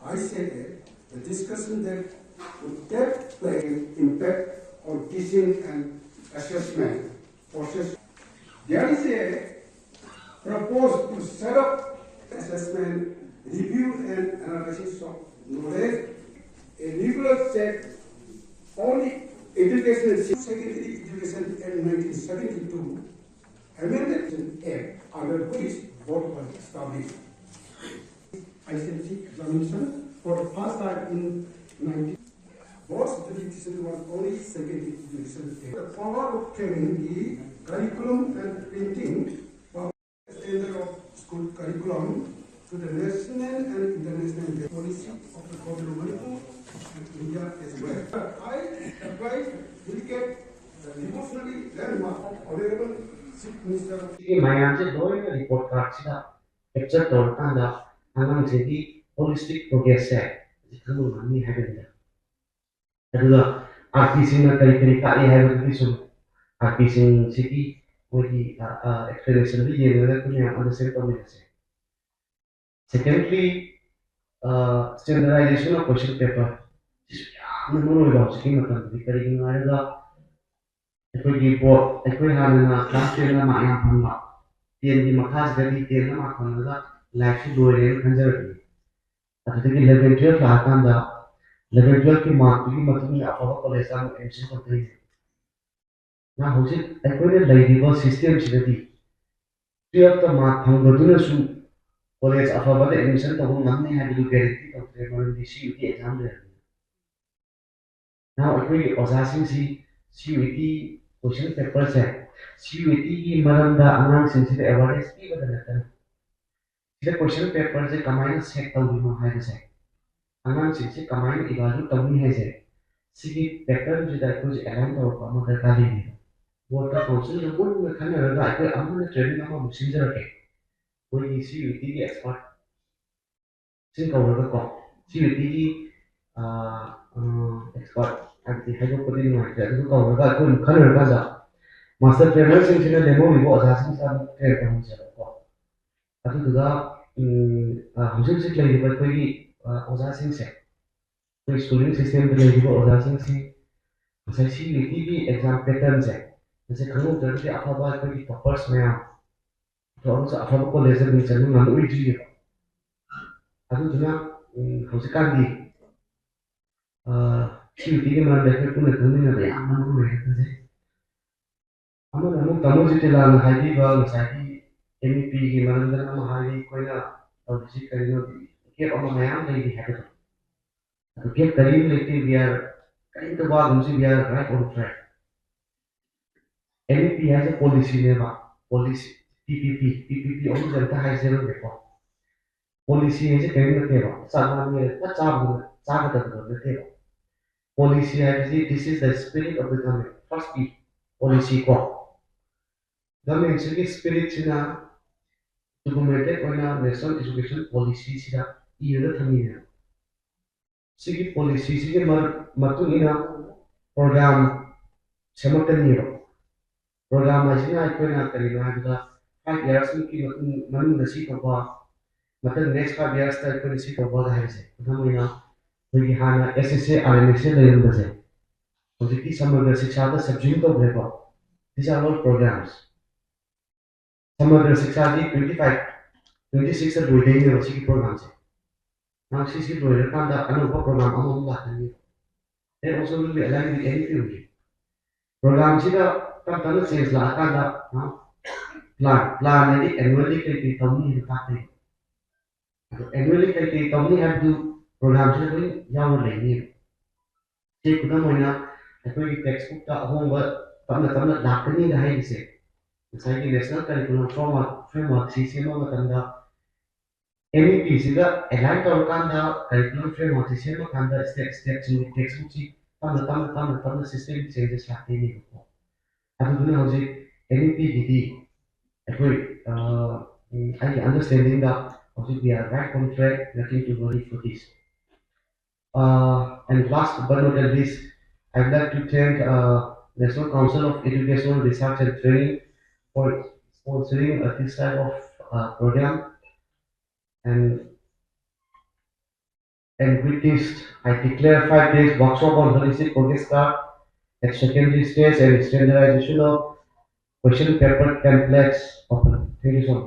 I said the discussion that would that play an impact on teaching and assessment process. There is a proposal to set up assessment, review and analysis of knowledge, a regular check on education and secondary education in 1972, amended Act under which board was established. ICMC examination for the first time in 19. Board's education was only secondary education. The power of training, the curriculum and printing of standard of school curriculum to the national and international policy of the government of Manipur and India as well. I applied to get the emotionally landmark of Honorable Chief Minister. My answer going to report cards capture and the holistic progress set. The money having the RPC Kari have vision. RPC city with the explanation on the same community. Secondly, standardization of question paper. No more about skin of the carrying either. If we give board, if we have a class trainer, my amp, the Makas very tail, Makanada, like to and conservative. At the level 12, Lakanda, level 12 mark to be Matumi of our college and simple thing. Now, who's it? I put a lady was system city. 12 the mark, Hungary. College of our admission, the woman had to guarantee of the CUT exam there. Now, if we was asking CUT question paper set, CUT Maranda announced into the awareness even the letter. The question papers a combined set of women had a set. Announced into combined evaluate Tommy has a CUT paper which I could align or Pamaka Kali. Water council, the woman will come around like I'm the training of a messenger. We CUT expert. Xin cầu được có CUT expert anh thì hay có tin ngoài để cầu được cái cũng khá là quan trọng. Master trainer xin xin demo mình bỏ ra xin sang cái trong sẽ có. Thứ đó học sinh sẽ lấy được cái ở xin sẽ. Cái schooling system lấy được ở xin sẽ. Sẽ CUT exam pattern sẽ. Sẽ không được cái alphabet cái toppers mà. Đó là alphabet college mình sẽ nằm ở vị trí. Aduna hausikandi CUT man dekhe pune thuni na ya manu rehte se amon tamu jitela haidi ba saki MEP ki manandar na haidi koina audisi karino ke amma mayam nei haide to ke karim lete we are kind to ba we are right on track. MEP has a policy neva policy PPP only janta hai zero dekho policy is a kind of table. Someone what's up the table. Policy this is the spirit of the government. First P policy core. Government is spirit to implement on national education policy sida either thamina. Sigi policy sigi matuna program semakani program asina ikona kalina 5 years ki manu nasi ko मतलब next 5 years तक कोई इसी को बहुत है से हम यहाँ कोई हाँ SSA RMSA लेवल पर से तो जितनी समग्र शिक्षा का सब्जेक्ट तो break up these are all programs समग्र शिक्षा जी 26 से 2 दिन में उसी प्रोग्राम से ना उसी दो दिन का अनुभव प्रोग्राम हम बात करेंगे then also will be aligned with any theory program जी का तब चेंज ला plan है annually के तभी निकालते हैं annually kai tawni have to program se koi yaw le ni che kudam hoina koi textbook ta hongwa tamna lakani da hai se sai ki national curriculum framework system ma tanda MEP se da align tor kan da curriculum framework system ma kan da step chi textbook chi tamna system changes lakte ni ko adu dune hoje MEP gidi koi I understanding that we are right on track, nothing to worry for this. And last but not least, I'd like to thank National Council of Educational Research and Training for sponsoring this type of program. and with this, I declare 5 days workshop on holistic progress card at secondary stage and standardization of question paper templates open. Thank you so much.